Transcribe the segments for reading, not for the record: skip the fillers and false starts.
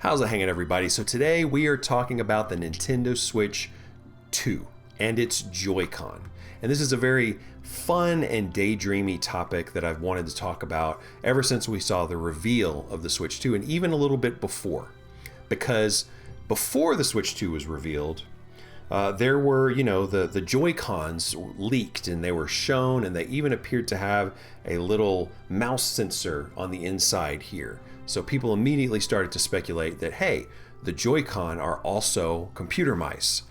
How's it hanging, everybody? So today we are talking about the Nintendo Switch 2 and its Joy-Con. And this is a very fun and daydreamy topic that I've wanted to talk about ever since we saw the reveal of the Switch 2 and even a little bit before. Because before the Switch 2 was revealed, there were, the Joy-Cons leaked and they were shown, and they even appeared to have a little mouse sensor on the inside here. So people immediately started to speculate that, hey, the Joy-Con are also computer mice.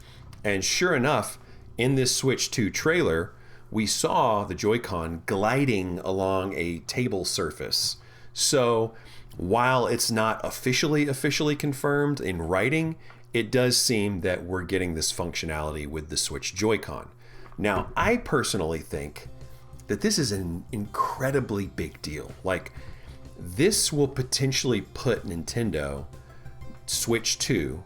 And sure enough, in this Switch 2 trailer, we saw the Joy-Con gliding along a table surface. So while it's not officially confirmed in writing, it does seem that we're getting this functionality with the Switch Joy-Con. Now, I personally think that this is an incredibly big deal. Like, this will potentially put Nintendo Switch 2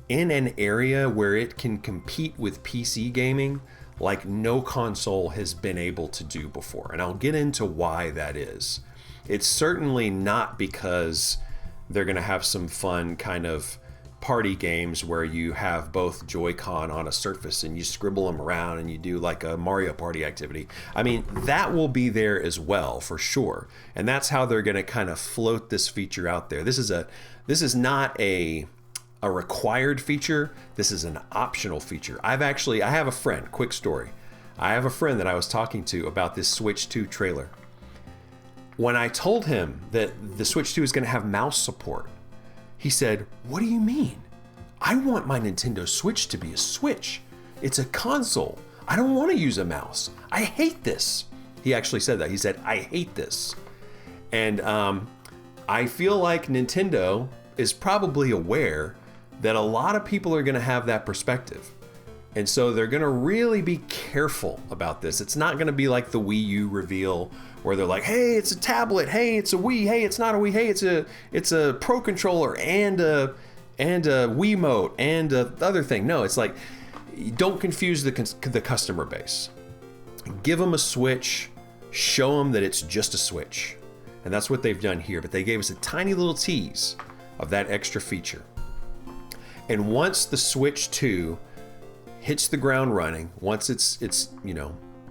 in an area where it can compete with PC gaming like no console has been able to do before. And I'll get into why that is. It's certainly not because they're going to have some fun kind of party games where you have both Joy-Con on a surface and you scribble them around and you do like a Mario Party activity. I mean, that will be there as well for sure. And that's how they're going to kind of float this feature out there. This is not a required feature. This is an optional feature. I have a friend, quick story. I have a friend that I was talking to about this Switch 2 trailer. When I told him that the Switch 2 is going to have mouse support, he said, "What do you mean? I want my Nintendo Switch to be a Switch. It's a console. I don't want to use a mouse. I hate this." He actually said that. He said, "I hate this." And I feel like Nintendo is probably aware that a lot of people are going to have that perspective. And so they're going to really be careful about this. It's not going to be like the Wii U reveal where they're like, hey, it's a tablet. Hey, it's a Wii. Hey, it's not a Wii. Hey, it's a Pro Controller and a Wiimote and a other thing. No, it's like, don't confuse the customer base. Give them a Switch. Show them that it's just a Switch. And that's what they've done here. But they gave us a tiny little tease of that extra feature. And once the Switch 2 hits the ground running, once it's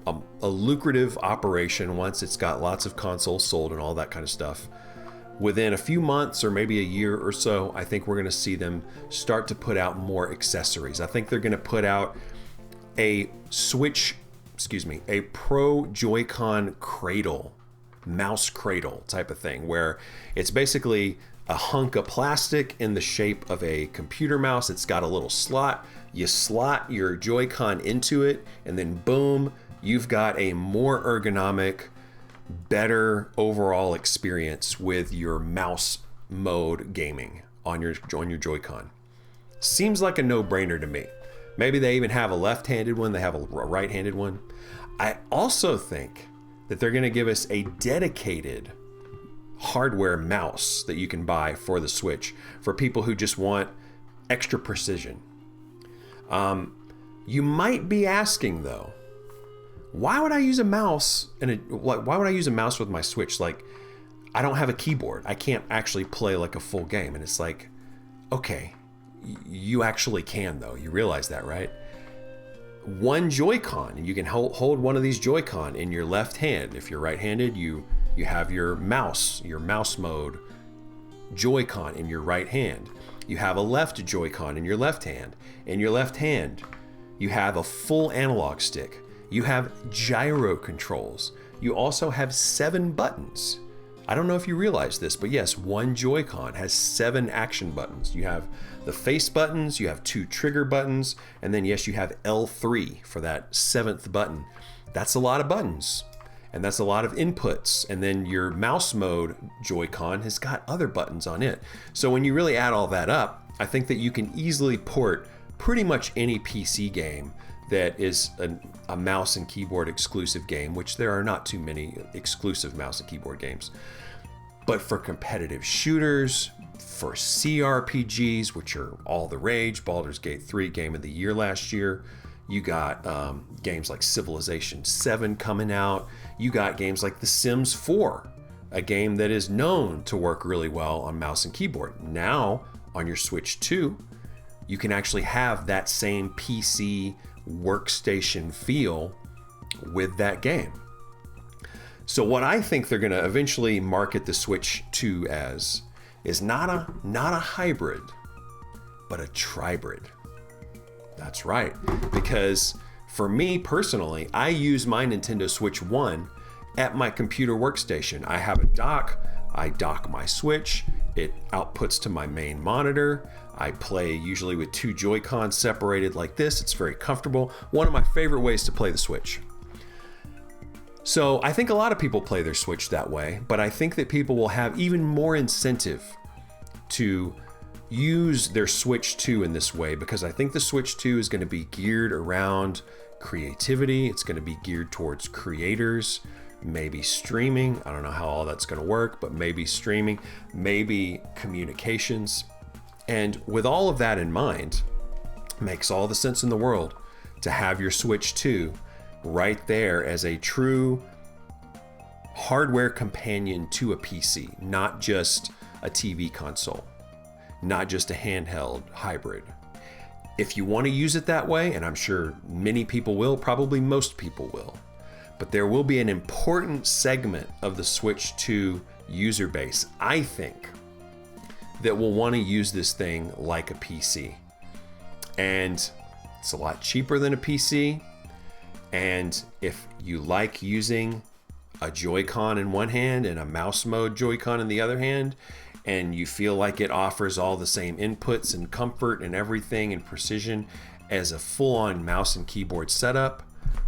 a lucrative operation, once it's got lots of consoles sold and all that kind of stuff, within a few months or maybe a year or so, I think we're going to see them start to put out more accessories. I think they're going to put out a Pro Joy-Con cradle, mouse cradle type of thing, where it's basically a hunk of plastic in the shape of a computer mouse. It's got a little slot. You slot your Joy-Con into it, and then boom, you've got a more ergonomic, better overall experience with your mouse mode gaming on your Joy-Con. Seems like a no-brainer to me. Maybe they even have a left-handed one. They have a right-handed one. I also think that they're going to give us a dedicated hardware mouse that you can buy for the Switch for people who just want extra precision. You might be asking though, why would I use a mouse why would I use a mouse with my Switch? Like, I don't have a keyboard. I can't actually play like a full game. And it's like, okay, you actually can though. You realize that, right? One Joy-Con, and you can hold one of these Joy-Con in your left hand. If you're right-handed, you have your mouse mode Joy-Con in your right hand. You have a left Joy-Con in your left hand. In your left hand, you have a full analog stick. You have gyro controls. You also have 7 buttons. I don't know if you realize this, but yes, one Joy-Con has 7 action buttons. You have the face buttons, you have 2 trigger buttons, and then yes, you have L3 for that 7th button. That's a lot of buttons. And that's a lot of inputs. And then your mouse mode Joy-Con has got other buttons on it. So when you really add all that up, I think that you can easily port pretty much any PC game that is a mouse and keyboard exclusive game, which there are not too many exclusive mouse and keyboard games. But for competitive shooters, for CRPGs, which are all the rage, Baldur's Gate 3 Game of the Year last year, you got games like Civilization 7 coming out. You got games like The Sims 4, a game that is known to work really well on mouse and keyboard. Now, on your Switch 2, you can actually have that same PC workstation feel with that game. So what I think they're going to eventually market the Switch 2 as is not a hybrid, but a tribrid. That's right, because for me personally, I use my Nintendo Switch 1 at my computer workstation. I have a dock, I dock my Switch, it outputs to my main monitor. I play usually with 2 Joy-Cons separated like this. It's very comfortable. One of my favorite ways to play the Switch. So I think a lot of people play their Switch that way, but I think that people will have even more incentive to use their Switch 2 in this way, because I think the Switch 2 is going to be geared around creativity. It's going to be geared towards creators, maybe streaming. I don't know how all that's going to work, but maybe streaming, maybe communications. And with all of that in mind, makes all the sense in the world to have your Switch 2 right there as a true hardware companion to a PC, not just a TV console, not just a handheld hybrid. If you want to use it that way, and I'm sure many people will, probably most people will, but there will be an important segment of the Switch 2 user base, I think, that will want to use this thing like a PC. And it's a lot cheaper than a PC. And if you like using a Joy-Con in one hand and a mouse mode Joy-Con in the other hand, and you feel like it offers all the same inputs and comfort and everything and precision as a full-on mouse and keyboard setup,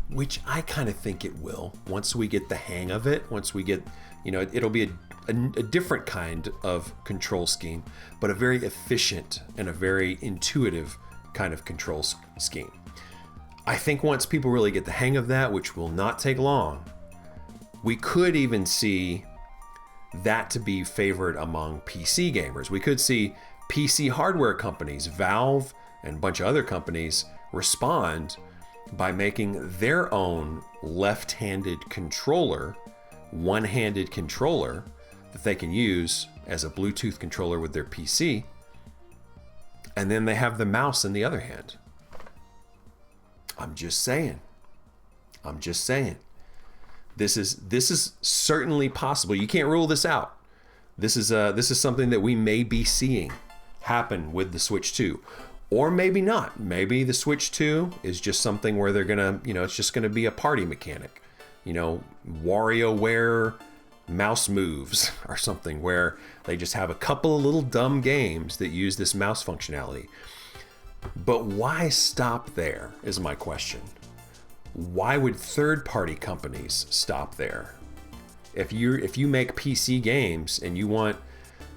which I kind of think it will once we get the hang of it, once we get, it'll be a different kind of control scheme, but a very efficient and a very intuitive kind of control scheme. I think once people really get the hang of that, which will not take long, we could even see that to be favored among PC gamers. We could see PC hardware companies, Valve and a bunch of other companies, respond by making their own left-handed controller, one-handed controller that they can use as a Bluetooth controller with their PC, and then they have the mouse in the other hand. I'm just saying. This is certainly possible. You can't rule this out. This is something that we may be seeing happen with the Switch 2. Or maybe not. Maybe the Switch 2 is just something where they're gonna, it's just gonna be a party mechanic. WarioWare mouse moves or something, where they just have a couple of little dumb games that use this mouse functionality. But why stop there is my question. Why would third-party companies stop there? If you make PC games and you want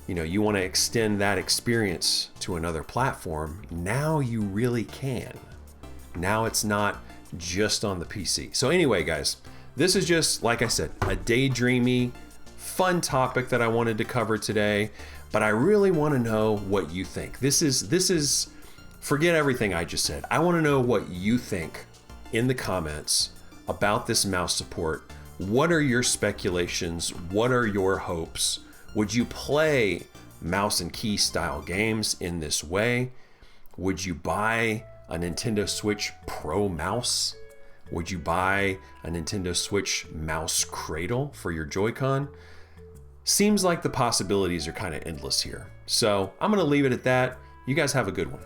to extend that experience to another platform, now you really can. Now it's not just on the PC. So anyway, guys, this is just, like I said, a daydreamy, fun topic that I wanted to cover today, but I really want to know what you think. This is forget everything I just said. I want to know what you think in the comments about this mouse support. What are your speculations? What are your hopes? Would you play mouse and key style games in this way? Would you buy a Nintendo Switch Pro mouse? Would you buy a Nintendo Switch mouse cradle for your Joy-Con? Seems like the possibilities are kind of endless here. So I'm going to leave it at that. You guys have a good one.